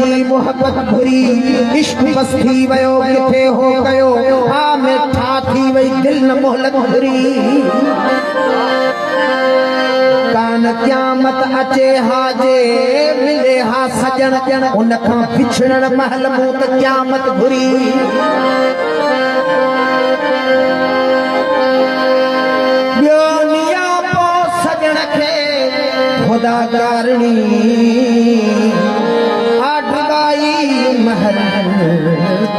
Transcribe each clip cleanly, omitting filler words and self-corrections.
जी मोहब्बत भुरी इश्क बस थी वयो किथे हो गयो आ में ठा थी वई दिल न मोहलत भुरी कान क़यामत अचे हाजे मिले हा सजण ॼण उन खां पिछड़ण महल मूं त क़यामत भुरी ॿियो नियापो सजण खे खुदा कारणी महल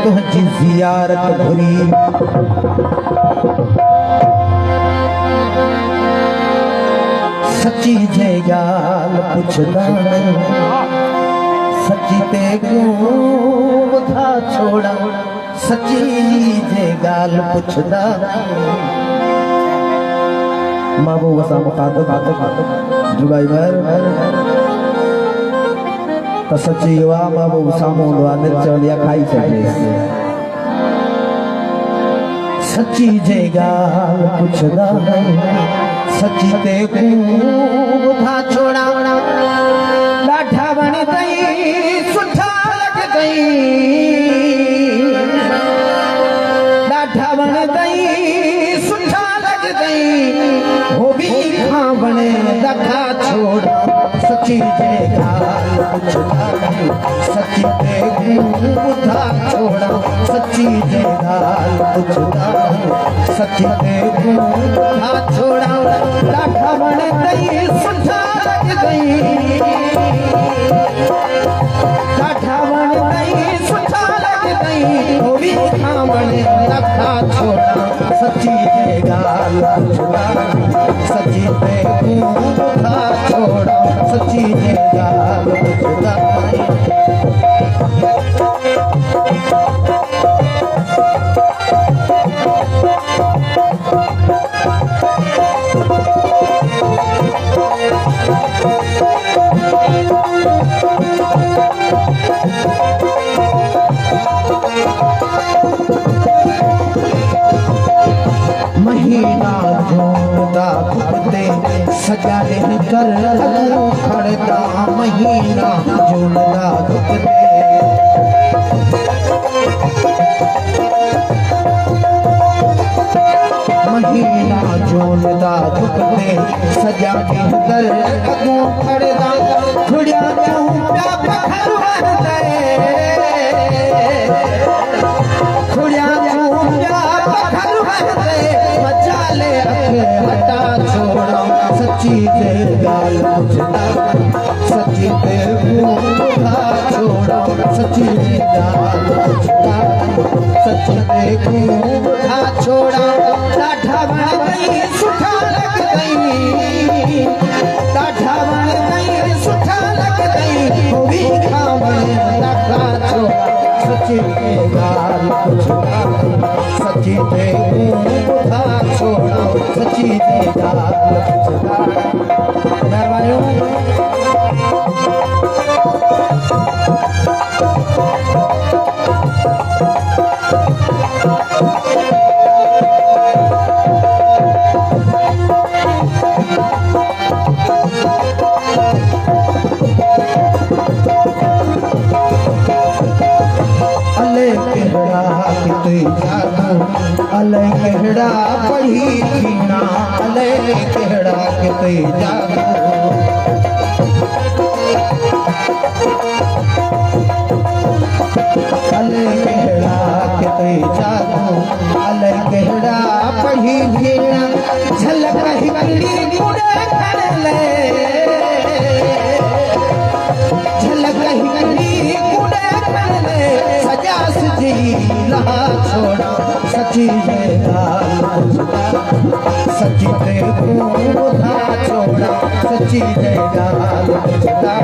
तुझी ज़ियारत भुरी सच्ची जे ॻाल्हि पुछदा सच्ची ते ॿुधा छोड़ा सच्ची जे ॻाल्हि पुछदा महबूब सां मुखातिब जुगाई महर तो सच्ची हुआ महबूब सामूं हूंदो आहे मिर्च लिया खाई छॾिजे सच्ची जे ॻाल्हि पुछदा सच्ची ते ॿुधा छोड़ा ॾाढा वणंदई सुठा लॻंदई ॾाढा वणंदई सुठा लॻंदई हो बि खां वणे रखा छोड़ा सच्ची जे ॻाल्हि पुछदा सच्ची ते ॿुधा छोड़ा सच्ची जे ॻाल्हि पुछदा सच्ची ते ॿुधा छोड़ा ॾाढा वणंदई सुठा लॻंदई ॾाढा वणंदई सुठा लॻंदई हो बि खां वणे रखा छोड़ा सच्ची जे ॻाल्हि पुछदा सच्ची ते ॿुधा छोड़ा सच्ची जे ॻाल्हि पुछदा महीना जोड़दा खुदे सजा दिन कर खड़दा महीना जोड़दा खुदे महीना जोड़दा खुदे सजा दिन कर खड़दा खुड़िया तू प्या पखर वरदे खुड़िया तू प्या पखर वरदे मचाले हटा छोड़ा सच्ची ते ॻाल्हि पुछदा सच्ची ते ॿुधा छोड़ा सच्ची ते ॻाल्हि पुछदा सच्ची ते ॿुधा छोड़ा ॾाढा वणंदई सुठा लॻंदई ॾाढा वणंदई सुठा लॻंदई हो बि खां वणे रखा छोड़ा सच्ची ते ॻाल्हि पुछदा सच्ची ते ॿुधा छोड़ा सच्ची ते ॻाल्हि पुछदा महिरबानी अले कहड़ा पढ़ी थी ना अले कहड़ा किते जादू अले कहड़ा किते जादू अले कहड़ा पढ़ी थी ना झलक हिकड़ी मुड़े कर ले झलक हिकड़ी मुड़े कर ले सजा सजी लहा छोड़ा सच्ची जे ॻाल्हि पुछदा सच्ची ते ॿुधा छोड़ा सच्ची जे ॻाल्हि पुछदा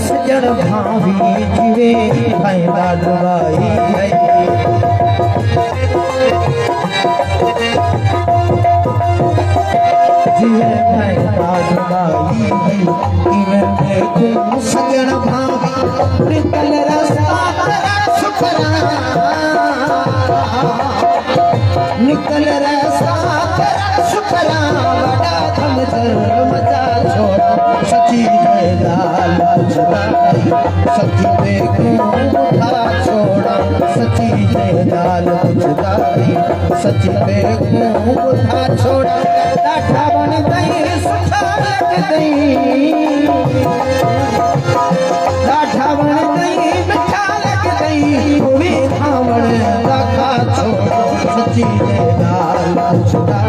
सजण भाभी जीवे फायदा डुबाई है किवें देखूं सजण भाभी निकल रस्ता तेरा सुखरा निकल रस्ता तेरा सुखरा वड़ा थम मजा छोड़ा सची जय लाल पुछदा सची देखूं बुधा छोड़ा सची जय लाल पुछदा सची देखूं बुधा छोड़ा डाठा बन गई सुठा लग गई डाठा बन गई मिठा लग गई हुई खावण रखा छोड़ा सची जय लाल पुछदा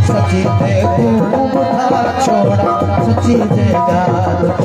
सची देखूं बुधा छोड़ा सची जय लाल